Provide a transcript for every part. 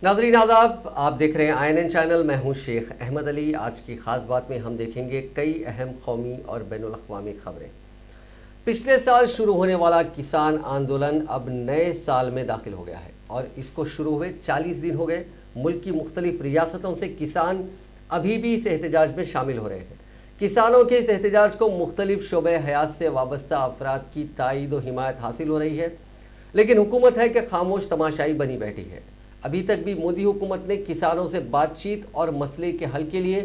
नाज़रीन आदाब, आप देख रहे हैं INN चैनल। मैं हूं शेख अहमद अली। आज की खास बात में हम देखेंगे कई अहम कौमी और बैनुल अक़वामी खबरें। पिछले साल शुरू होने वाला किसान आंदोलन अब नए साल में दाखिल हो गया है और इसको शुरू हुए 40 दिन हो गए। मुल्क की मुख्तलिफ रियासतों से किसान अभी भी इस एहतजाज में शामिल हो रहे हैं। किसानों के इस एहतजाज को मुख्तलिफ शोबे हयात से वाबस्ता अफराद की ताईद व हिमायत हासिल हो रही है, लेकिन हुकूमत है कि खामोश तमाशाई बनी बैठी है। अभी तक भी मोदी हुकूमत ने किसानों से बातचीत और मसले के हल के लिए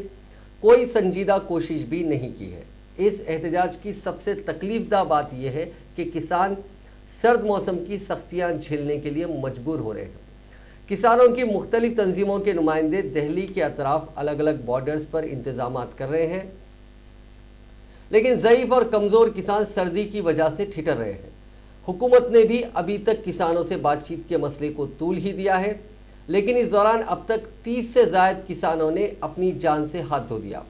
कोई संजीदा कोशिश भी नहीं की है। इस एहतजाज की सबसे तकलीफदा बात यह है कि किसान सर्द मौसम की सख्तियां झेलने के लिए मजबूर हो रहे हैं। किसानों की मुख्तलिफ तंजीमों के नुमाइंदे दिल्ली के अतराफ अलग अलग बॉर्डर्स पर इंतजामात कर रहे हैं, लेकिन ज़ईफ और कमज़ोर किसान सर्दी की वजह से ठिठर रहे हैं। हुकूमत ने भी अभी तक किसानों से बातचीत के मसले को तूल ही दिया है, लेकिन इस दौरान अब तक 30 से ज़ायद किसानों ने अपनी जान से हाथ धो दिया।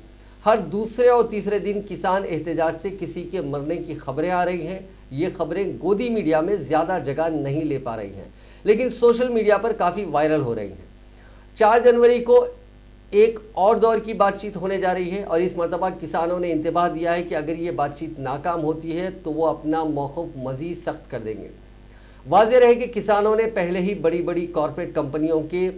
हर दूसरे और तीसरे दिन किसान एहतजाज से किसी के मरने की खबरें आ रही हैं। ये खबरें गोदी मीडिया में ज़्यादा जगह नहीं ले पा रही हैं, लेकिन सोशल मीडिया पर काफ़ी वायरल हो रही हैं। 4 जनवरी को एक और दौर की बातचीत होने जा रही है और इस मरतबा किसानों ने इंतबाह दिया है कि अगर ये बातचीत नाकाम होती है तो वो अपना मौक़िफ़ मज़ीद सख्त कर देंगे। वाज़ेह रहे कि किसानों ने पहले ही बड़ी बड़ी कॉरपोरेट कंपनियों के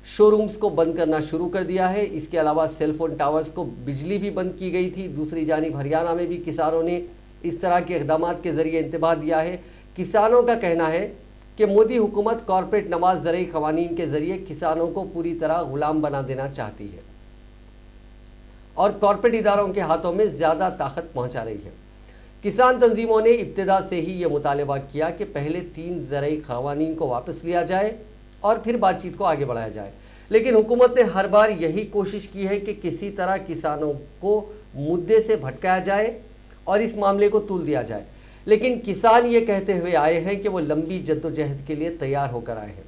शोरूम्स को बंद करना शुरू कर दिया है। इसके अलावा सेलफोन टावर्स को बिजली भी बंद की गई थी। दूसरी जानिब हरियाणा में भी किसानों ने इस तरह के इक़दाम के ज़रिए इंतबाह दिया है। किसानों का कहना है कि मोदी हुकूमत कॉरपोरेट नवाज ज़रई क़वानीन के ज़रिए किसानों को पूरी तरह गुलाम बना देना चाहती है और कॉरपोरेट इदारों के हाथों में ज़्यादा ताकत पहुंचा रही है। किसान तंजीमों ने इब्तिदा से ही ये मुतालबा किया कि पहले 3 ज़रई क़वानीन को वापस लिया जाए और फिर बातचीत को आगे बढ़ाया जाए, लेकिन हुकूमत ने हर बार यही कोशिश की है कि किसी तरह किसानों को मुद्दे से भटकाया जाए और इस मामले को तूल दिया जाए। लेकिन किसान ये कहते हुए आए हैं कि वो लंबी जद्दोजहद के लिए तैयार होकर आए हैं।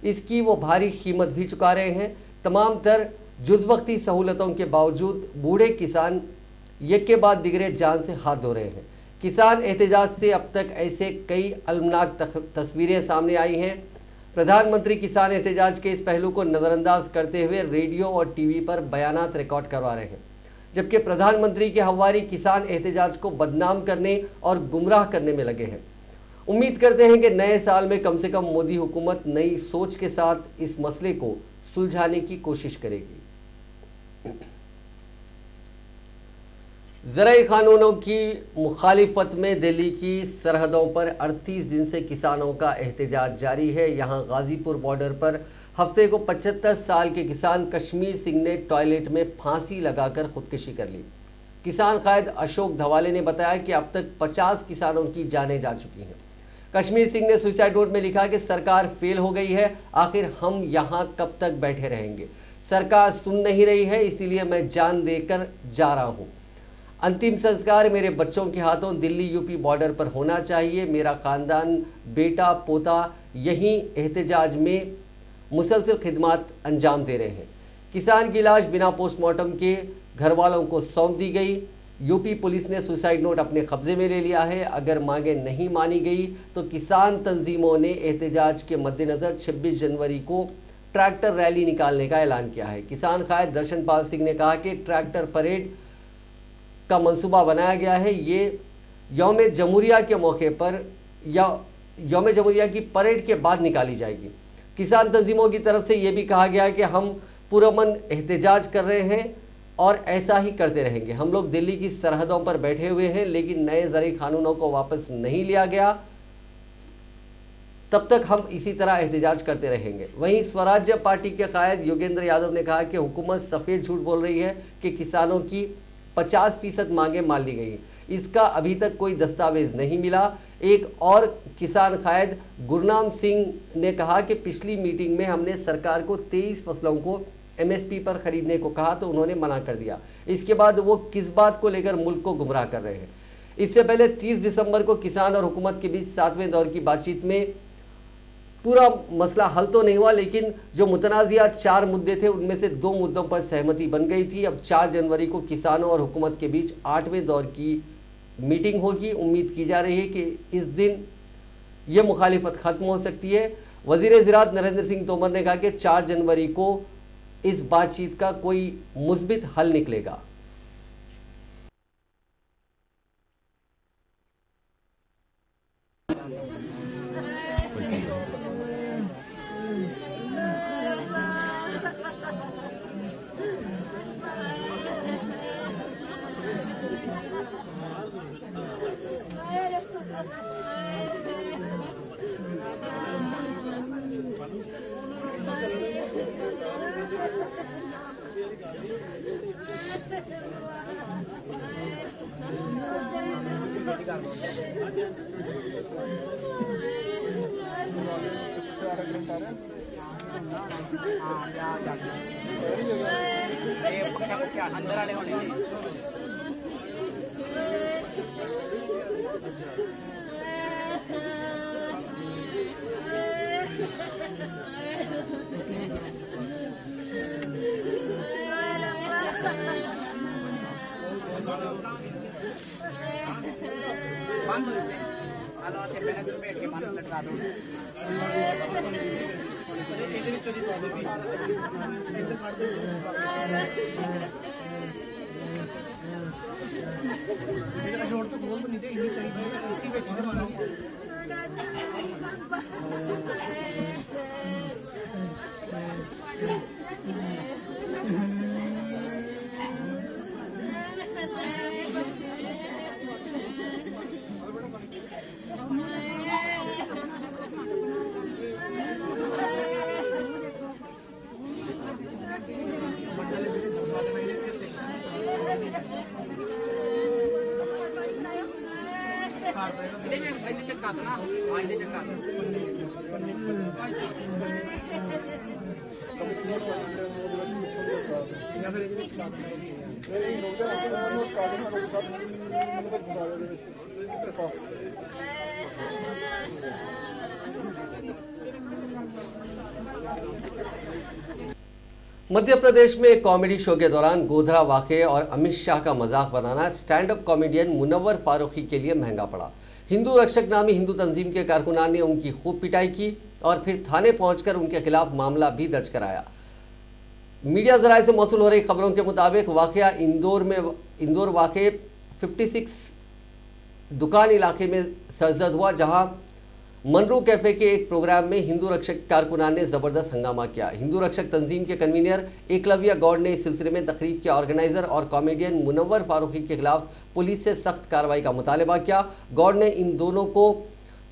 इसकी वो भारी कीमत भी चुका रहे हैं। तमाम तर जुज़वक्ती सहूलतों के बावजूद बूढ़े किसान एक के बाद दिगरे जान से हाथ धो रहे हैं। किसान एहतजाज से अब तक ऐसे कई अलमनाक तस्वीरें सामने आई हैं। प्रधानमंत्री किसान एहतजाज के इस पहलू को नज़रअंदाज करते हुए रेडियो और टीवी पर बयानात रिकॉर्ड करवा रहे हैं, जबकि प्रधानमंत्री के हवारी किसान एहतजाज को बदनाम करने और गुमराह करने में लगे हैं। उम्मीद करते हैं कि नए साल में कम से कम मोदी हुकूमत नई सोच के साथ इस मसले को सुलझाने की कोशिश करेगी। ज़रई कानूनों की मुखालिफत में दिल्ली की सरहदों पर 38 दिन से किसानों का एहतजाज जारी है। यहाँ गाजीपुर बॉर्डर पर हफ्ते को 75 साल के किसान कश्मीर सिंह ने टॉयलेट में फांसी लगाकर खुदकुशी कर ली। किसान कायद अशोक धवाले ने बताया कि अब तक 50 किसानों की जानें जा चुकी हैं। कश्मीर सिंह ने सुसाइड नोट में लिखा कि सरकार फेल हो गई है, आखिर हम यहाँ कब तक बैठे रहेंगे। सरकार सुन नहीं रही है, इसीलिए मैं जान देकर जा रहा हूँ। अंतिम संस्कार मेरे बच्चों के हाथों दिल्ली यूपी बॉर्डर पर होना चाहिए। मेरा खानदान, बेटा पोता यहीं एहतजाज में मुसलसल खिदमत अंजाम दे रहे हैं। किसान की लाश बिना पोस्टमार्टम के घर वालों को सौंप दी गई। यूपी पुलिस ने सुसाइड नोट अपने कब्जे में ले लिया है। अगर मांगे नहीं मानी गई तो किसान तंजीमों ने एहतजाज के मद्देनज़र 26 जनवरी को ट्रैक्टर रैली निकालने का ऐलान किया है। किसान कायद दर्शनपाल सिंह ने कहा कि ट्रैक्टर परेड का मंसूबा बनाया गया है। ये यौम जमहूरिया के मौके पर या यौम जमहूरिया की परेड के बाद निकाली जाएगी। किसान तंजीमों की तरफ से यह भी कहा गया है कि हम पुरअमन एहतजाज कर रहे हैं और ऐसा ही करते रहेंगे। हम लोग दिल्ली की सरहदों पर बैठे हुए हैं, लेकिन नए ज़रई कानूनों को वापस नहीं लिया गया तब तक हम इसी तरह एहतजाज करते रहेंगे। वहीं स्वराज्य पार्टी के कायद योगेंद्र यादव ने कहा कि हुकूमत सफ़ेद झूठ बोल रही है कि किसानों की 50% मांगे मान ली गई। इसका अभी तक कोई दस्तावेज नहीं मिला। एक और किसान कायद गुरनाम सिंह ने कहा कि पिछली मीटिंग में हमने सरकार को 23 फसलों को MSP पर खरीदने को कहा तो उन्होंने मना कर दिया। इसके बाद वो किस बात को लेकर मुल्क को गुमराह कर रहे हैं। इससे पहले 30 दिसंबर को किसान और हुकूमत के बीच 7वें दौर की बातचीत में पूरा मसला हल तो नहीं हुआ, लेकिन जो मुतनाज़िया 4 मुद्दे थे उनमें से 2 मुद्दों पर सहमति बन गई थी। अब 4 जनवरी को किसानों और हुकूमत के बीच 8वें दौर की मीटिंग होगी। उम्मीद की जा रही है कि इस दिन ये मुखालिफत खत्म हो सकती है। वजीर ज़राअत नरेंद्र सिंह तोमर ने कहा कि 4 जनवरी को इस बातचीत का कोई मुस्बित हल निकलेगा। अंदर आने वाले बंद से बैठ के बंद लटका दो जोड़ तो बोल तो नहीं थे इन्हीं चाहिए चटका दो ना आज चटका दो मध्य प्रदेश में एक कॉमेडी शो के दौरान गोधरा वाकये और अमित शाह का मजाक बनाना stand up comedian Munawar Faruqui के लिए महंगा पड़ा। हिंदू रक्षक नामी हिंदू तंजीम के कारकुनान ने उनकी खूब पिटाई की और फिर थाने पहुंचकर उनके खिलाफ मामला भी दर्ज कराया। मीडिया जराये से मौसूल हो रही खबरों के मुताबिक वाकया इंदौर वाकये 56 दुकान इलाके में सरजद हुआ, जहां मनरू कैफे के एक प्रोग्राम में हिंदू रक्षक कारकुनान ने जबरदस्त हंगामा किया। हिंदू रक्षक तंजीम के कन्वीनर एकलव्य गौड़ ने इस सिलसिले में तकरीब के ऑर्गेनाइजर और कॉमेडियन मुनव्वर फारूकी के खिलाफ पुलिस से सख्त कार्रवाई का मुतालबा किया। गौड़ ने इन दोनों को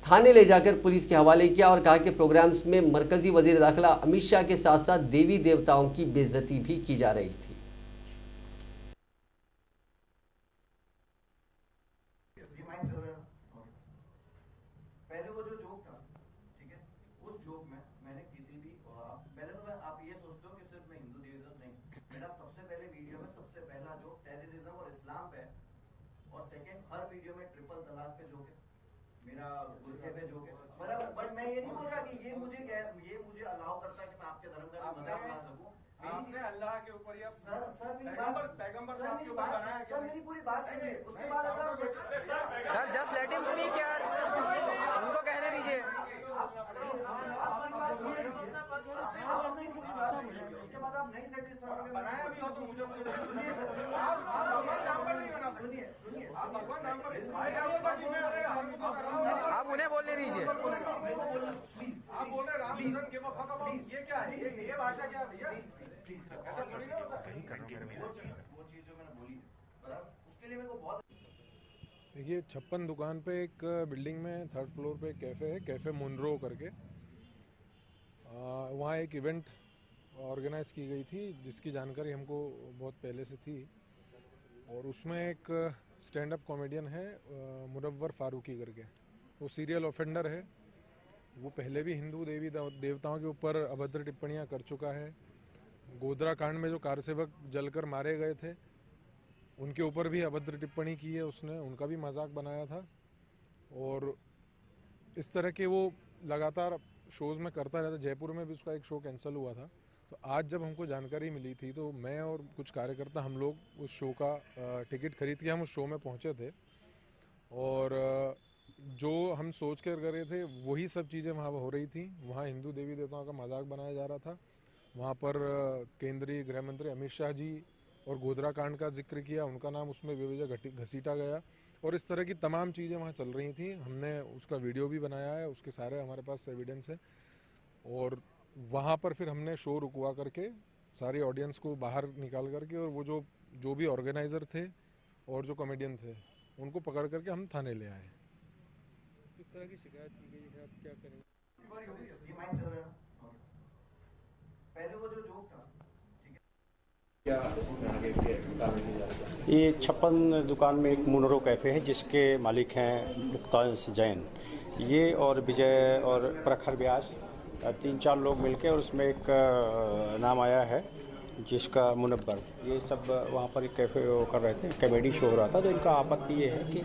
थाने ले जाकर पुलिस के हवाले किया और कहा कि प्रोग्राम्स में मरकजी वजीर दाखिला अमित शाह के साथ साथ देवी देवताओं की बेइज्जती भी की जा रही थी। पहले वो जो जोक था, ठीक है, उस जोक में मैंने किसी भी पहले तो मैं आप ये सोचते हो कि सिर्फ मैं हिंदू देवता नहीं, मेरा सबसे पहले वीडियो में सबसे पहला जोक टेररिज्म और इस्लाम पे है, और सेकंड हर वीडियो में ट्रिपल तलाक पे जोक है, मेरा गुरखे पे जोक है, बराबर। बट मैं ये नहीं बोल रहा कि ये मुझे अलाउ करता है कि मैं आपके धर्म का मजाक बना सकूं। आपने अल्लाह के ऊपर या पैगंबर साहब के ऊपर बनाया क्या? मेरी पूरी बात सुनिए, उसके बाद sir just let him speak यार, उनको कहने दीजिए। उसके बाद आप नहीं सेटिस्फाइड बनाया भी हो तो मुझे आप भगवान नाम पर नहीं बना। सुनिए आप भगवान नाम पर आप उन्हें बोलने दीजिए। आप बोल रहे Ram give a fuck about, ये क्या है? ये भाषा क्या है भैया? ऐसा थोड़ी ना होता है। वो चीज जो मैंने बोली है, उसके लिए मेरे को बहुत देखिए 56 दुकान पे एक बिल्डिंग में 3rd फ्लोर पे एक कैफ़े है, कैफ़े मुनरो करके। वहाँ एक इवेंट ऑर्गेनाइज की गई थी जिसकी जानकारी हमको बहुत पहले से थी, और उसमें एक स्टैंड अप कॉमेडियन है मुनव्वर फारूकी करके। वो सीरियल ऑफेंडर है, वो पहले भी हिंदू देवी देवताओं के ऊपर अभद्र टिप्पणियाँ कर चुका है। गोधरा कांड में जो कारसेवक जलकर मारे गए थे उनके ऊपर भी अभद्र टिप्पणी की है उसने, उनका भी मजाक बनाया था। और इस तरह के वो लगातार शोज़ में करता रहता। जयपुर में भी उसका एक शो कैंसिल हुआ था। तो आज जब हमको जानकारी मिली थी तो मैं और कुछ कार्यकर्ता हम लोग उस शो का टिकट खरीद के हम उस शो में पहुंचे थे, और जो हम सोच कर कर रहे थे वही सब चीज़ें वहाँ हो रही थी। वहाँ हिंदू देवी देवताओं का मजाक बनाया जा रहा था। वहाँ पर केंद्रीय गृह मंत्री अमित शाह जी और गोधरा कांड का जिक्र किया, उनका नाम उसमें बेवजह घसीटा गया और इस तरह की तमाम चीज़ें वहाँ चल रही थी। हमने उसका वीडियो भी बनाया है, उसके सारे हमारे पास एविडेंस है। और वहाँ पर फिर हमने शो रुकवा करके सारी ऑडियंस को बाहर निकाल करके और वो जो भी ऑर्गेनाइजर थे और जो कॉमेडियन थे उनको पकड़ करके हम थाने ले आए। किस तरह की शिकायत की गई है, आप क्या करेंगे? ये माइंड चल रहा है ना? पहले वो जो जोक था, ये 56 दुकान में एक मुनरो कैफ़े है जिसके मालिक हैं मुक्तांश जैन। ये और विजय और प्रखर व्यास 3-4 लोग मिलके और उसमें एक नाम आया है जिसका मुनव्वर, ये सब वहाँ पर एक कैफ़े कर रहे थे, कॉमेडी शो हो रहा था। तो इनका आपत्ति ये है कि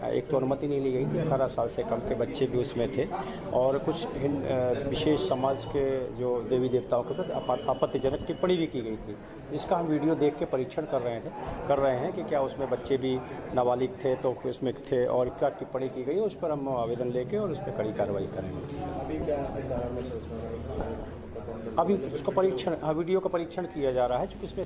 एक तो अनुमति नहीं ली गई थी, 18 साल से कम के बच्चे भी उसमें थे और कुछ विशेष समाज के जो देवी देवताओं के प्रति आपत्तिजनक टिप्पणी भी की गई थी, जिसका हम वीडियो देख के परीक्षण कर रहे हैं कि क्या उसमें बच्चे भी नाबालिग थे तो उसमें थे और क्या टिप्पणी की गई, उस पर हम आवेदन लेके और उस पर कड़ी कार्रवाई करेंगे। अभी क्या अभी उसका परीक्षण, वीडियो का परीक्षण किया जा रहा है क्योंकि इसमें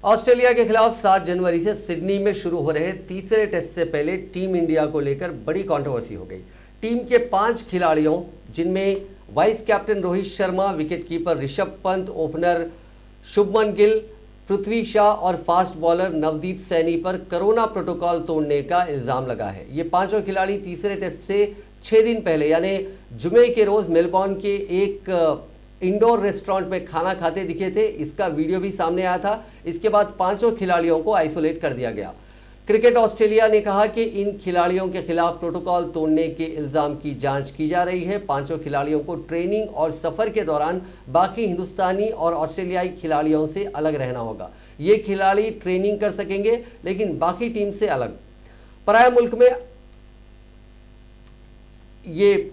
ऑस्ट्रेलिया के खिलाफ 7 जनवरी से सिडनी में शुरू हो रहे तीसरे टेस्ट से पहले टीम इंडिया को लेकर बड़ी कंट्रोवर्सी हो गई। टीम के 5 खिलाड़ियों, जिनमें vice captain Rohit Sharma, wicketkeeper Rishabh Pant, opener Shubman Gill, Prithvi Shaw और फास्ट बॉलर नवदीप सैनी पर कोरोना प्रोटोकॉल तोड़ने का इल्जाम लगा है। ये पांचों खिलाड़ी तीसरे टेस्ट से 6 दिन पहले यानी जुमे के रोज मेलबॉर्न के एक इंडोर रेस्टोरेंट में खाना खाते दिखे थे। इसका वीडियो भी सामने आया था। इसके बाद पांचों खिलाड़ियों को आइसोलेट कर दिया गया। क्रिकेट ऑस्ट्रेलिया ने कहा कि इन खिलाड़ियों के खिलाफ प्रोटोकॉल तोड़ने के इल्जाम की जांच की जा रही है। पांचों खिलाड़ियों को ट्रेनिंग और सफर के दौरान बाकी हिंदुस्तानी और ऑस्ट्रेलियाई खिलाड़ियों से अलग रहना होगा। ये खिलाड़ी ट्रेनिंग कर सकेंगे लेकिन बाकी टीम से अलग। पराया मुल्क में ये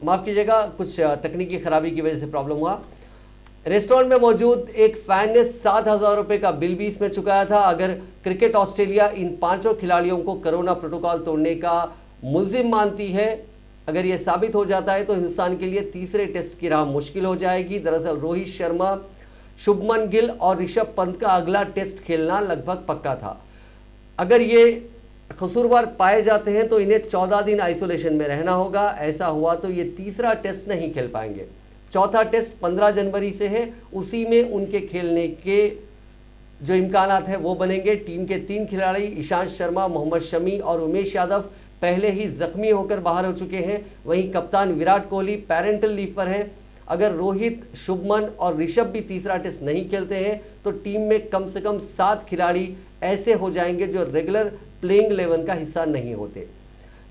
माफ कीजिएगा, कुछ तकनीकी खराबी की वजह से प्रॉब्लम हुआ। रेस्टोरेंट में मौजूद एक फैन ने 7,000 रुपए का बिल भी इसमें चुकाया था। अगर क्रिकेट ऑस्ट्रेलिया इन पांचों खिलाड़ियों को कोरोना प्रोटोकॉल तोड़ने का मुल्जिम मानती है, अगर यह साबित हो जाता है तो हिंदुस्तान के लिए तीसरे टेस्ट की राह मुश्किल हो जाएगी। दरअसल रोहित शर्मा, शुभमन गिल और ऋषभ पंत का अगला टेस्ट खेलना लगभग पक्का था। अगर ये कसूरवार पाए जाते हैं तो इन्हें 14 दिन आइसोलेशन में रहना होगा। ऐसा हुआ तो ये तीसरा टेस्ट नहीं खेल पाएंगे। चौथा टेस्ट 15 जनवरी से है, उसी में उनके खेलने के जो इम्कानात है वो बनेंगे। टीम के 3 खिलाड़ी ईशांत शर्मा, मोहम्मद शमी और उमेश यादव पहले ही जख्मी होकर बाहर हो चुके हैं। वहीं कप्तान विराट कोहली पेरेंटल लीव पर हैं। अगर रोहित, शुभमन और ऋषभ भी तीसरा टेस्ट नहीं खेलते हैं तो टीम में कम से कम 7 खिलाड़ी ऐसे हो जाएंगे जो रेगुलर प्लेइंग 11 का हिस्सा नहीं होते।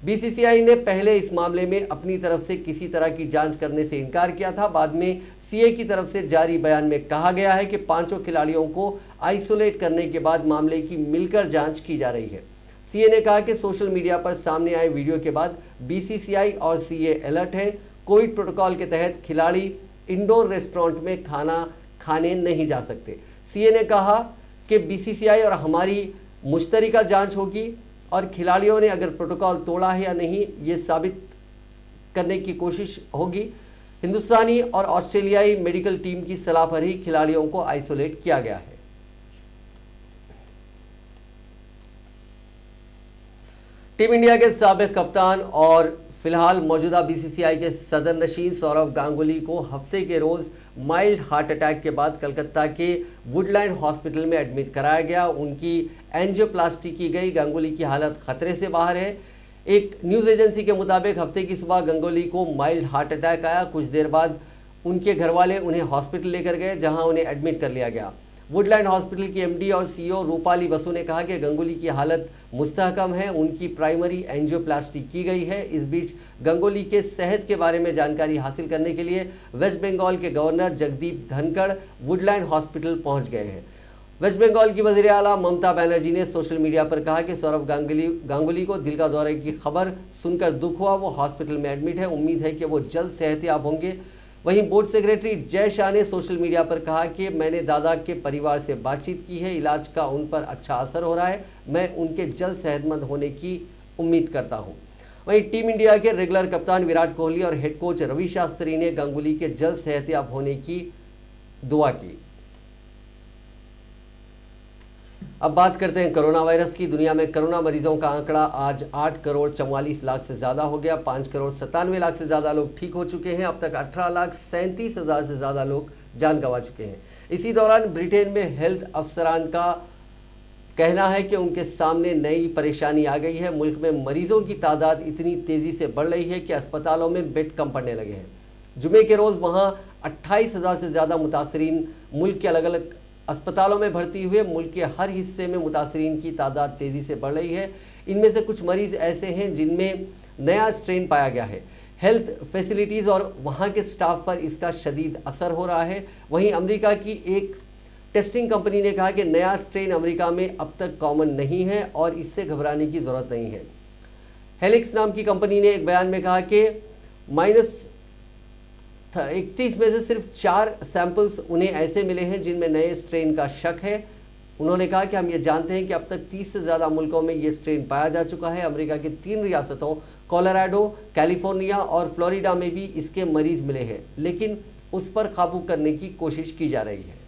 बीसीसीआई ने पहले इस मामले में अपनी तरफ से किसी तरह की जांच करने से इनकार किया था। बाद में सीए की तरफ से जारी बयान में कहा गया है कि पांचों खिलाड़ियों को आइसोलेट करने के बाद मामले की मिलकर जांच की जा रही है। सीए ने कहा कि सोशल मीडिया पर सामने आए वीडियो के बाद बीसीसीआई और सीए अलर्ट है। कोविड प्रोटोकॉल के तहत खिलाड़ी इंडोर रेस्टोरेंट में खाना खाने नहीं जा सकते। सीए ने कहा कि बीसीसीआई और हमारी मुश्तरका जांच होगी और खिलाड़ियों ने अगर प्रोटोकॉल तोड़ा है या नहीं ये साबित करने की कोशिश होगी। हिंदुस्तानी और ऑस्ट्रेलियाई मेडिकल टीम की सलाह पर ही खिलाड़ियों को आइसोलेट किया गया है। टीम इंडिया के साबिक कप्तान और फिलहाल मौजूदा बीसीसीआई के सदर नशीन सौरव गांगुली को हफ्ते के रोज माइल्ड हार्ट अटैक के बाद कलकत्ता के वुडलैंड हॉस्पिटल में एडमिट कराया गया। उनकी एंजियोप्लास्टी की गई। गांगुली की हालत खतरे से बाहर है। एक न्यूज एजेंसी के मुताबिक हफ्ते की सुबह गांगुली को माइल्ड हार्ट अटैक आया। कुछ देर बाद उनके घरवाले उन्हें हॉस्पिटल लेकर गए जहां उन्हें एडमिट कर लिया गया। वुडलैंड हॉस्पिटल की एमडी और सीईओ रूपाली बसु ने कहा कि गांगुली की हालत मुस्तहकम है। उनकी प्राइमरी एंजियोप्लास्टी की गई है। इस बीच गांगुली के सेहत के बारे में जानकारी हासिल करने के लिए वेस्ट बंगाल के governor Jagdeep Dhankhar Woodland hospital पहुंच गए हैं। वेस्ट बंगाल की वजीर आला ममता बनर्जी ने सोशल मीडिया पर कहा कि सौरव गांगुली को दिल का दौरे की खबर सुनकर दुख हुआ। वो हॉस्पिटल में एडमिट है। उम्मीद है कि वो जल्द सेहतयाब होंगे। वहीं बोर्ड सेक्रेटरी जय शाह ने सोशल मीडिया पर कहा कि मैंने दादा के परिवार से बातचीत की है। इलाज का उन पर अच्छा असर हो रहा है। मैं उनके जल्द सेहतमंद होने की उम्मीद करता हूं। वहीं टीम इंडिया के रेगुलर कप्तान विराट कोहली और हेड कोच रवि शास्त्री ने गांगुली के जल्द सेहतयाब होने की दुआ की। अब बात करते हैं कोरोना वायरस की। दुनिया में कोरोना मरीजों का आंकड़ा आज 8 करोड़ 44 लाख से ज्यादा हो गया। 5 करोड़ 97 लाख से ज्यादा लोग ठीक हो चुके हैं। अब तक 18 लाख 37 हजार से ज्यादा लोग जान गंवा चुके हैं। इसी दौरान ब्रिटेन में हेल्थ अफसरान का कहना है कि उनके सामने नई परेशानी आ गई है। मुल्क में मरीजों की तादाद इतनी तेजी से बढ़ रही है कि अस्पतालों में बेड कम पड़ने लगे हैं। जुमे के रोज वहां 28 हजार से ज्यादा मुतासरीन मुल्क के अलग अलग अस्पतालों में भर्ती हुए। मुल्क के हर हिस्से में मुतासरीन की तादाद तेजी से बढ़ रही है। इनमें से कुछ मरीज ऐसे हैं जिनमें नया स्ट्रेन पाया गया है। हेल्थ फैसिलिटीज और वहां के स्टाफ पर इसका शदीद असर हो रहा है। वहीं अमेरिका की एक टेस्टिंग कंपनी ने कहा कि नया स्ट्रेन अमेरिका में अब तक कॉमन नहीं है और इससे घबराने की जरूरत नहीं है। हेलिक्स नाम की कंपनी ने एक बयान में कहा कि -31 में से सिर्फ 4 सैंपल्स उन्हें ऐसे मिले हैं जिनमें नए स्ट्रेन का शक है। उन्होंने कहा कि हम ये जानते हैं कि अब तक 30 से ज्यादा मुल्कों में ये स्ट्रेन पाया जा चुका है। अमेरिका की 3 रियासतों कोलोराडो, कैलिफोर्निया और फ्लोरिडा में भी इसके मरीज मिले हैं, लेकिन उस पर काबू करने की कोशिश की जा रही है।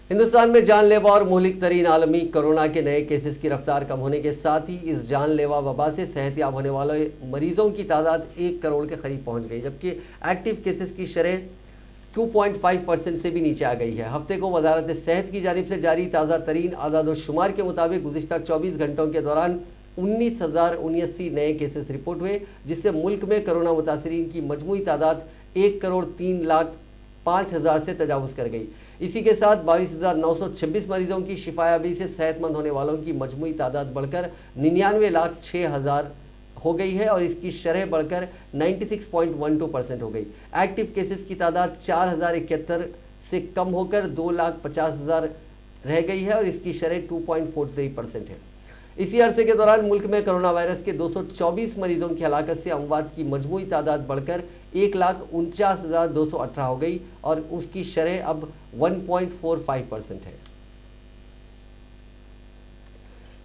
हिंदुस्तान में जानलेवा और मुहलिक तरीन आलमी कोरोना के नए केसेस की रफ्तार कम होने के साथ ही इस जानलेवा वबा से सेहतयाब होने वाले मरीजों की तादाद 1 करोड़ के करीब पहुंच गई, जबकि एक्टिव केसेस की शरह 2.5% से भी नीचे आ गई है। हफ्ते को वजारत सेहत की जानिब से जारी ताज़ा तरीन आदाद-ओ-शुमार के मुताबिक गुज़िश्ता 24 घंटों के दौरान 19,079 नए केसेस रिपोर्ट हुए, जिससे मुल्क में कोरोना मुतासरीन की मजमूई तादाद 1 करोड़ 3 लाख 5 हजार से तजावुज कर गई। इसी के साथ 22,926 मरीजों की शिफायाबी से सेहतमंद होने वालों की मजमूई तादाद बढ़कर 99 लाख 6 हजार हो गई है और इसकी शरह बढ़कर 96.12% हो गई। एक्टिव केसेस की तादाद 4,071 से कम होकर 2,50,000 रह गई है और इसकी शरह 2.43% है। इसी अरसे के दौरान मुल्क में कोरोना वायरस के 224 मरीजों की हलाकत से अमवात की मजमूई तादाद बढ़कर 1,49,218 हो गई और उसकी शरह अब 1.45% है।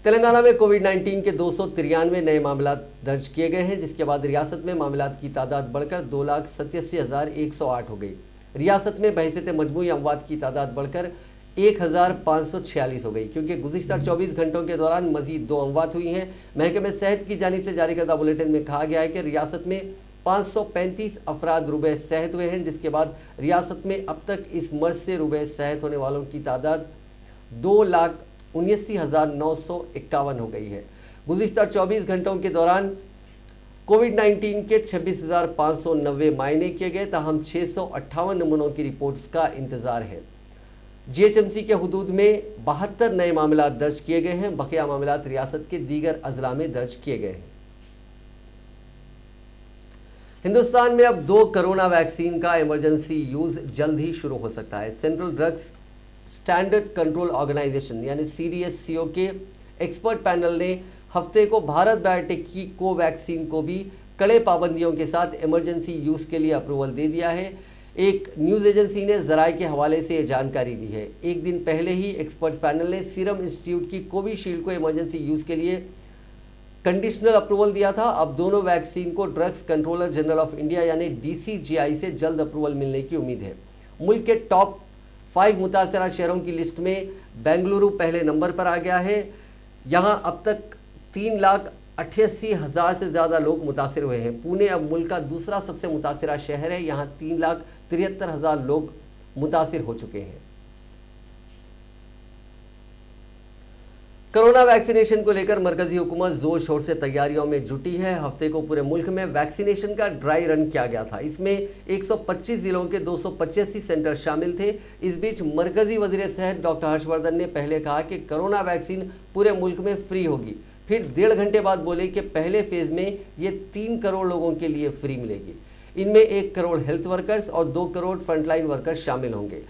तेलंगाना में कोविड-19 के 293 नए मामला दर्ज किए गए हैं, जिसके बाद रियासत में मामलात की तादाद बढ़कर 2,87,108 हो गई। रियासत में बहैसियत मजमूई अमवात की तादाद बढ़कर 1,546 हो गई, क्योंकि गुज़िश्ता 24 घंटों के दौरान मजीद 2 अमवात हुई हैं। महकमे सेहत की जानिब से जारी करदा बुलेटिन में कहा गया है कि रियासत में 535 अफराद रुबे सेहत हुए हैं, जिसके बाद रियासत में अब तक इस मर्ज से रुबे सेहत होने वालों की तादाद 2,79,951 हो गई है। गुज़िश्ता 24 घंटों के दौरान कोविड-19 के 26,590 मायने किए गए, ताहम 658 नमूनों की रिपोर्ट्स का इंतजार है। जीएचएमसी के हुदूद में 72 नए मामला दर्ज किए गए हैं। बकिया मामलात रियासत के दीगर अजला में दर्ज किए गए हैं। हिंदुस्तान में अब 2 कोरोना वैक्सीन का इमरजेंसी यूज जल्द ही शुरू हो सकता है। Central drugs standard control organisation यानी CDSCO के एक्सपर्ट पैनल ने हफ्ते को भारत बायोटेक की कोवैक्सीन को भी कड़े पाबंदियों के साथ इमरजेंसी यूज के लिए अप्रूवल दे दिया है। एक न्यूज एजेंसी ने जराये के हवाले से यह जानकारी दी है। एक दिन पहले ही एक्सपर्ट पैनल ने सीरम इंस्टीट्यूट की कोविशील्ड को इमरजेंसी यूज के लिए कंडीशनल अप्रूवल दिया था। अब दोनों वैक्सीन को drugs controller general of India यानी DCGI से जल्द अप्रूवल मिलने की उम्मीद है। मुल्क के टॉप 5 मुतासरा शहरों की लिस्ट में बेंगलुरु पहले नंबर पर आ गया है। यहां अब तक 3,88,000 से ज्यादा लोग मुतासिर हुए हैं। पुणे अब मुल्क का दूसरा सबसे मुतासिरा शहर है। यहां 3,73,000 लोग मुतासिर हो चुके हैं। कोरोना वैक्सीनेशन को लेकर मरकजी हुकूमत जोर शोर से तैयारियों में जुटी है। हफ्ते को पूरे मुल्क में वैक्सीनेशन का ड्राई रन किया गया था। इसमें 125 जिलों के 285 सेंटर शामिल थे। इस बीच मरकजी वजीर सेहत डॉक्टर हर्षवर्धन ने पहले कहा कि कोरोना वैक्सीन पूरे मुल्क में फ्री होगी, फिर 1.5 घंटे बाद बोले कि पहले फेज में ये 3 करोड़ लोगों के लिए फ्री मिलेगी। इनमें 1 करोड़ हेल्थ वर्कर्स और 2 करोड़ फ्रंटलाइन वर्कर्स शामिल होंगे।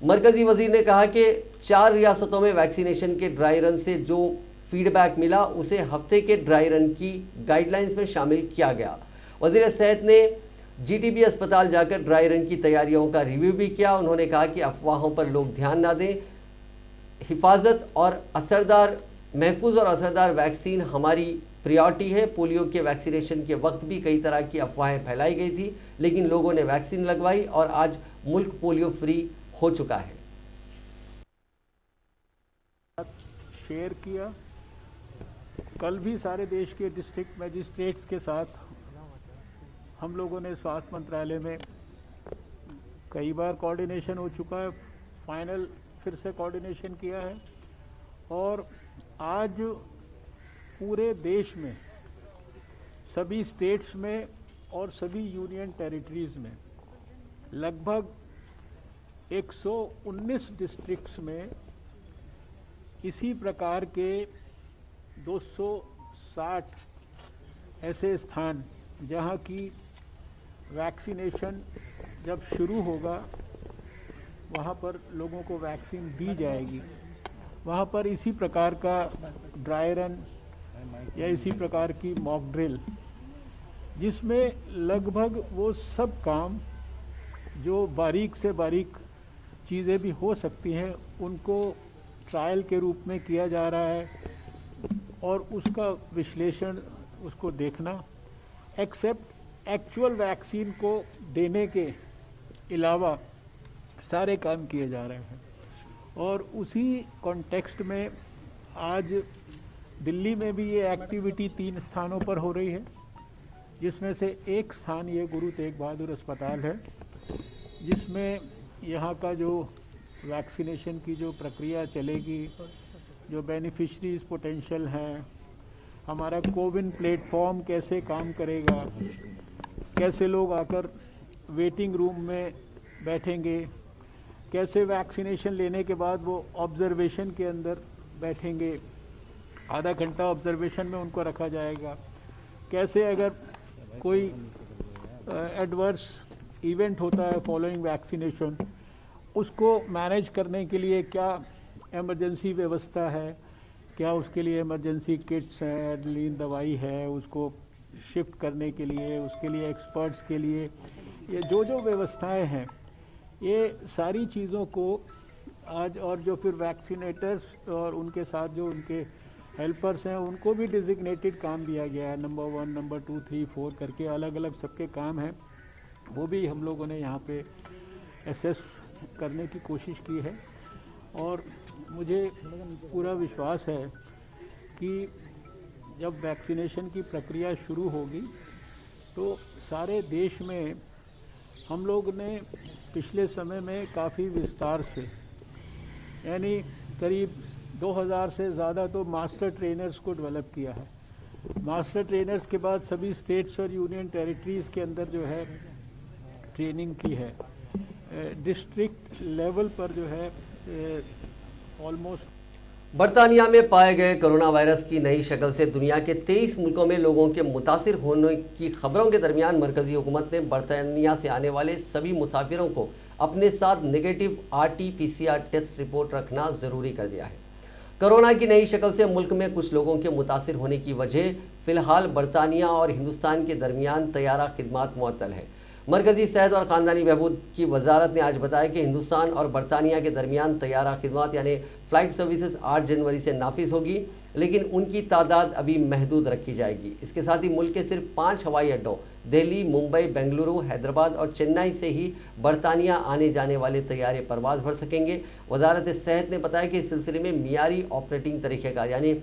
मरकजी वजीर ने कहा कि 4 रियासतों में वैक्सीनेशन के ड्राई रन से जो फीडबैक मिला उसे हफ्ते के ड्राई रन की गाइडलाइंस में शामिल किया गया। वजीर सेहत ने GTB अस्पताल जाकर ड्राई रन की तैयारियों का रिव्यू भी किया। उन्होंने कहा कि अफवाहों पर लोग ध्यान ना दें, हिफाजत और असरदार महफूज और असरदार वैक्सीन हमारी प्रायोरिटी है। पोलियो के वैक्सीनेशन के वक्त भी कई तरह की अफवाहें फैलाई गई थी, लेकिन लोगों ने वैक्सीन लगवाई और आज मुल्क पोलियो फ्री हो चुका है। शेयर किया। कल भी सारे देश के डिस्ट्रिक्ट मजिस्ट्रेट्स के साथ हम लोगों ने स्वास्थ्य मंत्रालय में कई बार कोऑर्डिनेशन हो चुका है, फाइनल फिर से कोऑर्डिनेशन किया है और आज पूरे देश में सभी स्टेट्स में और सभी यूनियन टेरिटरीज में लगभग 119 डिस्ट्रिक्ट्स में इसी प्रकार के 260 ऐसे स्थान जहां की वैक्सीनेशन जब शुरू होगा वहां पर लोगों को वैक्सीन दी जाएगी। वहां पर इसी प्रकार का ड्राई रन या इसी प्रकार की मॉक ड्रिल, जिसमें लगभग वो सब काम जो बारीक से बारीक चीज़ें भी हो सकती हैं उनको ट्रायल के रूप में किया जा रहा है और उसका विश्लेषण, उसको देखना, एक्सेप्ट एक्चुअल वैक्सीन को देने के अलावा सारे काम किए जा रहे हैं। और उसी कॉन्टेक्स्ट में आज दिल्ली में भी ये एक्टिविटी 3 स्थानों पर हो रही है, जिसमें से एक स्थान ये गुरु तेग बहादुर अस्पताल है, जिसमें यहाँ का जो वैक्सीनेशन की जो प्रक्रिया चलेगी, जो बेनिफिशरीज पोटेंशियल हैं, हमारा कोविन प्लेटफॉर्म कैसे काम करेगा, कैसे लोग आकर वेटिंग रूम में बैठेंगे, कैसे वैक्सीनेशन लेने के बाद वो ऑब्जर्वेशन के अंदर बैठेंगे, आधा घंटा ऑब्जर्वेशन में उनको रखा जाएगा, कैसे अगर कोई एडवर्स इवेंट होता है फॉलोइंग वैक्सीनेशन, उसको मैनेज करने के लिए क्या इमरजेंसी व्यवस्था है, क्या उसके लिए इमरजेंसी किट्स हैं, एड्रेनलिन दवाई है, उसको शिफ्ट करने के लिए, उसके लिए एक्सपर्ट्स के लिए ये जो जो व्यवस्थाएं हैं, ये सारी चीज़ों को आज, और जो फिर वैक्सीनेटर्स और उनके साथ जो उनके हेल्पर्स हैं उनको भी डिजिग्नेटेड काम दिया गया है, नंबर 1, नंबर 2, 3, 4 करके अलग अलग सबके काम हैं, वो भी हम लोगों ने यहाँ पे एसेस करने की कोशिश की है। और मुझे पूरा विश्वास है कि जब वैक्सीनेशन की प्रक्रिया शुरू होगी तो सारे देश में हम लोग ने पिछले समय में काफ़ी विस्तार से, यानी करीब 2000 से ज़्यादा तो मास्टर ट्रेनर्स को डेवलप किया है। मास्टर ट्रेनर्स के बाद सभी स्टेट्स और यूनियन टेरिटरीज़ के अंदर जो है ट्रेनिंग की है। डिस्ट्रिक्ट लेवल पर जो है ऑलमोस्ट। बर्तानिया में पाए गए कोरोना वायरस की नई शक्ल से दुनिया के 23 मुल्कों में लोगों के मुतासिर होने की खबरों के दरमियान मरकजी हुकूमत ने बर्तानिया से आने वाले सभी मुसाफिरों को अपने साथ नेगेटिव RT-PCR टेस्ट रिपोर्ट रखना जरूरी कर दिया है। कोरोना की नई शक्ल से मुल्क में कुछ लोगों के मुतासिर होने की वजह फिलहाल बर्तानिया और हिंदुस्तान के दरमियान तैयारा खिदमात मुअत्तल है। मरकजी सेहत और ख़ानदानी बहबूद की वजारत ने आज बताया कि हिंदुस्तान और बरतानिया के दरमियान तैयारा खिदमात यानी फ़्लाइट सर्विसेज 8 जनवरी से नाफिज होगी, लेकिन उनकी तादाद अभी महदूद रखी जाएगी। इसके साथ ही मुल्क के सिर्फ 5 हवाई अड्डों दिल्ली, मुंबई, बेंगलुरु, हैदराबाद और चेन्नई से ही बरतानिया आने जाने वाले तैयारे परवाज भर सकेंगे। वजारत सेहत ने बताया कि इस सिलसिले में मियारी ऑपरेटिंग तरीक़ेकार यानी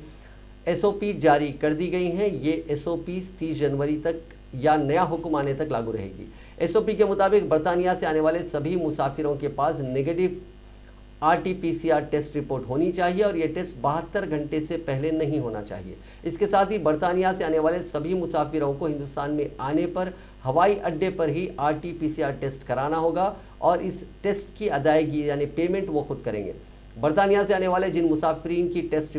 SOP जारी कर दी गई हैं। ये SOP 30 जनवरी तक या नया हुक्म आने तक लागू रहेगी। SOP के मुताबिक बरतानिया से आने वाले सभी मुसाफिरों के पास नेगेटिव RT-PCR टेस्ट रिपोर्ट होनी चाहिए और ये टेस्ट 72 घंटे से पहले नहीं होना चाहिए। इसके साथ ही बरतानिया से आने वाले सभी मुसाफिरों को हिंदुस्तान में आने पर हवाई अड्डे पर ही RT-PCR टेस्ट कराना होगा और इस टेस्ट की अदायगी यानी पेमेंट वो खुद करेंगे। बरतानिया से आने वाले जिन मुसाफिरीन की टेस्ट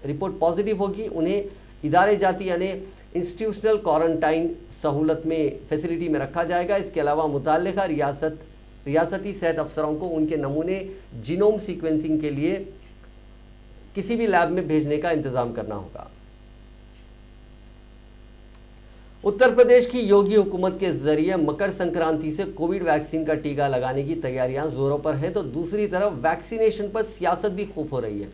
रिपोर्ट पॉजिटिव होगी उन्हें इदारे जाती यानी इंस्टीट्यूशनल क्वारंटाइन सहूलत में फैसिलिटी में रखा जाएगा। इसके अलावा मुताल्लिका रियासती सेहत अफसरों को उनके नमूने जीनोम सीक्वेंसिंग के लिए किसी भी लैब में भेजने का इंतजाम करना होगा। उत्तर प्रदेश की योगी हुकूमत के जरिए मकर संक्रांति से कोविड वैक्सीन का टीका लगाने की तैयारियां जोरों पर हैं, तो दूसरी तरफ वैक्सीनेशन पर सियासत भी खूब हो रही है।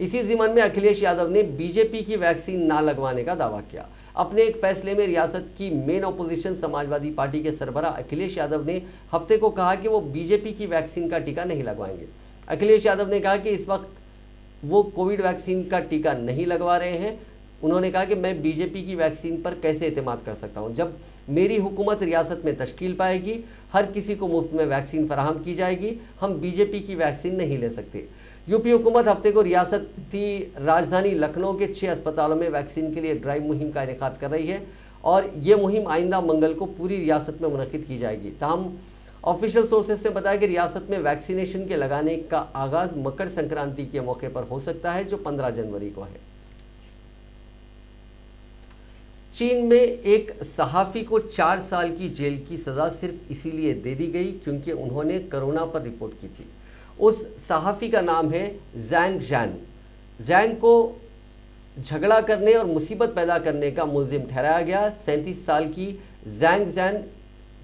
इसी ज़िमन में अखिलेश यादव ने बीजेपी की वैक्सीन ना लगवाने का दावा किया। अपने एक फैसले में रियासत की मेन ऑपोजिशन समाजवादी पार्टी के सरबराह अखिलेश यादव ने हफ्ते को कहा कि वो बीजेपी की वैक्सीन का टीका नहीं लगवाएंगे। अखिलेश यादव ने कहा कि इस वक्त वो कोविड वैक्सीन का टीका नहीं लगवा रहे हैं। उन्होंने कहा कि मैं बीजेपी की वैक्सीन पर कैसे एतमाद कर सकता हूं। जब मेरी हुकूमत रियासत में तश्कील पाएगी, हर किसी को मुफ्त में वैक्सीन फराहम की जाएगी। हम बीजेपी की वैक्सीन नहीं ले सकते। यूपी हुकूमत हफ्ते को रियासती राजधानी लखनऊ के 6 अस्पतालों में वैक्सीन के लिए ड्राइव मुहिम का इनेकाद कर रही है और ये मुहिम आइंदा मंगल को पूरी रियासत में मुनक्किद की जाएगी। ताहम ऑफिशियल सोर्सेस ने बताया कि रियासत में वैक्सीनेशन के लगाने का आगाज मकर संक्रांति के मौके पर हो सकता है, जो 15 जनवरी को है। चीन में एक सहाफी को 4 साल की जेल की सजा सिर्फ इसीलिए दे दी गई क्योंकि उन्होंने कोरोना पर रिपोर्ट की थी। उस सहाफी का नाम है जैंग जैन। जैंग को झगड़ा करने और मुसीबत पैदा करने का मुलजिम ठहराया गया। 37 साल की जैंग जैन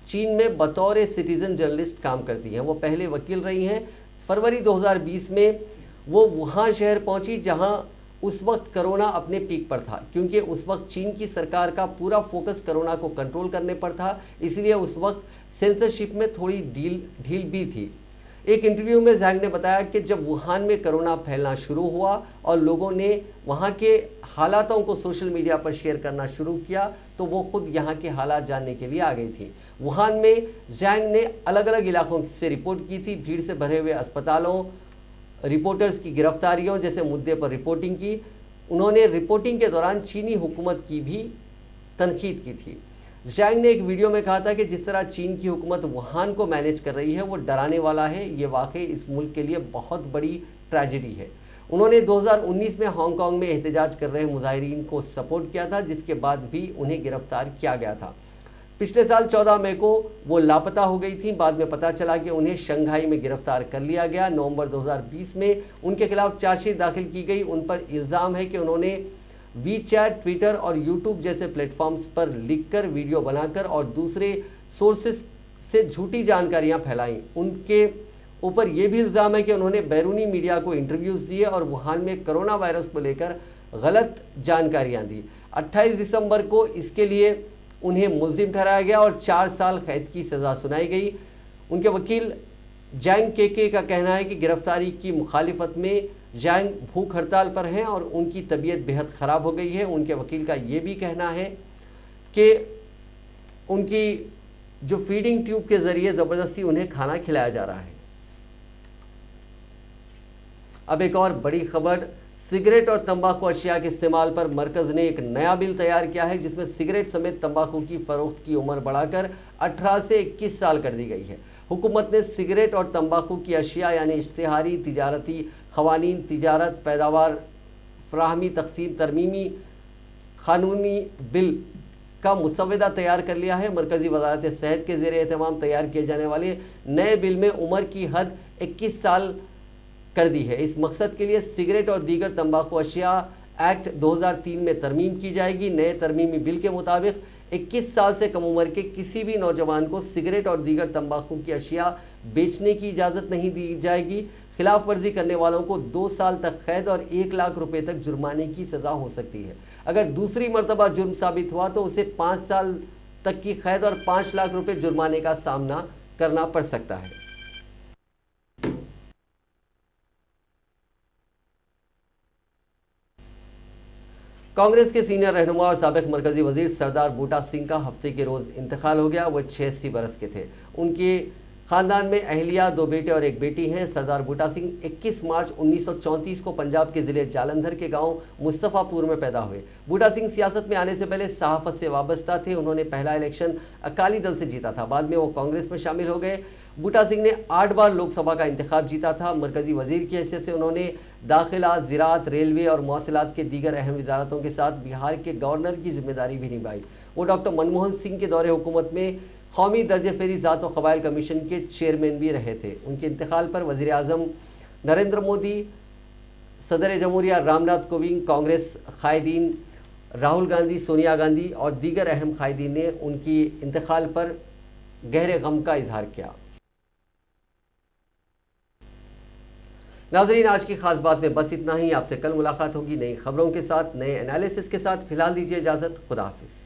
चीन में बतौर सिटीजन जर्नलिस्ट काम करती हैं। वो पहले वकील रही हैं। फरवरी 2020 में वो वुहान शहर पहुंची जहां उस वक्त कोरोना अपने पीक पर था। क्योंकि उस वक्त चीन की सरकार का पूरा फोकस कोरोना को कंट्रोल करने पर था, इसलिए उस वक्त सेंसरशिप में थोड़ी ढील भी थी। एक इंटरव्यू में जैंग ने बताया कि जब वुहान में कोरोना फैलना शुरू हुआ और लोगों ने वहां के हालातों को सोशल मीडिया पर शेयर करना शुरू किया तो वो खुद यहां के हालात जानने के लिए आ गई थी। वुहान में जैंग ने अलग अलग इलाकों से रिपोर्ट की थी। भीड़ से भरे हुए अस्पतालों, रिपोर्टर्स की गिरफ्तारियों जैसे मुद्दे पर रिपोर्टिंग की। उन्होंने रिपोर्टिंग के दौरान चीनी हुकूमत की भी तनकीद की थी। जैंग ने एक वीडियो में कहा था कि जिस तरह चीन की हुकूमत वुहान को मैनेज कर रही है वो डराने वाला है। ये वाकई इस मुल्क के लिए बहुत बड़ी ट्रेजेडी है। उन्होंने 2019 में हांगकांग में एहतजाज कर रहे मुजाहिरीन को सपोर्ट किया था, जिसके बाद भी उन्हें गिरफ्तार किया गया था। पिछले साल 14 मई को वो लापता हो गई थी। बाद में पता चला कि उन्हें शंघाई में गिरफ्तार कर लिया गया। नवंबर 2020 में उनके खिलाफ चार्जशीट दाखिल की गई। उन पर इल्जाम है कि उन्होंने वीचैट, ट्विटर और यूट्यूब जैसे प्लेटफॉर्म्स पर लिखकर, वीडियो बनाकर और दूसरे सोर्सेस से झूठी जानकारियां फैलाई। उनके ऊपर यह भी इल्जाम है कि उन्होंने बैरूनी मीडिया को इंटरव्यूज दिए और वुहान में कोरोना वायरस को लेकर गलत जानकारियां दी। 28 दिसंबर को इसके लिए उन्हें मुलजिम ठहराया गया और 4 साल कैद की सजा सुनाई गई। उनके वकील जैंग के का कहना है कि गिरफ्तारी की मुखालिफत में जैंग भूख हड़ताल पर हैं और उनकी तबीयत बेहद ख़राब हो गई है। उनके वकील का यह भी कहना है कि उनकी जो फीडिंग ट्यूब के जरिए ज़बरदस्ती उन्हें खाना खिलाया जा रहा है। अब एक और बड़ी खबर, सिगरेट और तंबाकू अशिया के इस्तेमाल पर मरकज ने एक नया बिल तैयार किया है जिसमें सिगरेट समेत तंबाकू की फरोख्त की उम्र बढ़ाकर 18 से 21 साल कर दी गई है। हुकूमत ने सिगरेट और तंबाकू की अशिया यानी इश्तिहारी, तिजारती खवानीन, तिजारत, पैदावार, फराहमी, तकसीम, तरमीमी कानूनी बिल का मुसवदा तैयार कर लिया है। मरकजी वजारत सेहत के ज़ेर एहतमाम तैयार किए जाने वाले नए बिल में उम्र की हद 21 साल कर दी है। इस मकसद के लिए सिगरेट और दीगर तंबाकू अशिया एक्ट 2003 में तरमीम की जाएगी। नए तरमीमी बिल के मुताबिक 21 साल से कम उम्र के किसी भी नौजवान को सिगरेट और दीगर तंबाकू की अशिया बेचने की इजाज़त नहीं दी जाएगी। खिलाफ वर्जी करने वालों को 2 साल तक कैद और 1 लाख रुपए तक जुर्माने की सज़ा हो सकती है। अगर दूसरी मरतबा जुर्म साबित हुआ तो उसे 5 साल तक की कैद और 5 लाख रुपए जुर्माने का सामना करना पड़ सकता है। कांग्रेस के सीनियर रहनुमा और साबिक मरकजी वजीर सरदार बूटा सिंह का हफ्ते के रोज इंतकाल हो गया। वह 86 बरस के थे। उनके खानदान में अहलिया, 2 बेटे और 1 बेटी हैं। सरदार बूटा सिंह 21 मार्च 1934 को पंजाब के जिले जालंधर के गांव मुस्तफ़ापुर में पैदा हुए। बूटा सिंह सियासत में आने से पहले सहाफत से वाबस्ता थे। उन्होंने पहला इलेक्शन अकाली दल से जीता था। बाद में वो कांग्रेस में शामिल हो गए। बूटा सिंह ने 8 बार लोकसभा का इंतखाब जीता था। मरकजी वजीर की हैसियत से उन्होंने दाखिला, ज़राअत, रेलवे और मौसलात के दीगर अहम वजारतों के साथ बिहार के गवर्नर की जिम्मेदारी भी निभाई। वो डॉक्टर मनमोहन सिंह के दौरे हुकूमत में कौमी दर्जे फेरी ज़ात व क़बाइल कमीशन के चेयरमैन भी रहे थे। उनके इंतकाल पर वज़ीर आज़म नरेंद्र मोदी, सदर जमहूरिया रामनाथ कोविंद, कांग्रेस कायदीन राहुल गांधी, सोनिया गांधी और दीगर अहम कायदीन ने उनकी इंतकाल पर गहरे गम का इजहार किया। नाजरीन, आज की खास बात में बस इतना ही। आपसे कल मुलाकात होगी नई खबरों के साथ, नए एनालिसिस के साथ। फिलहाल दीजिए इजाजत। खुदा हाफिज।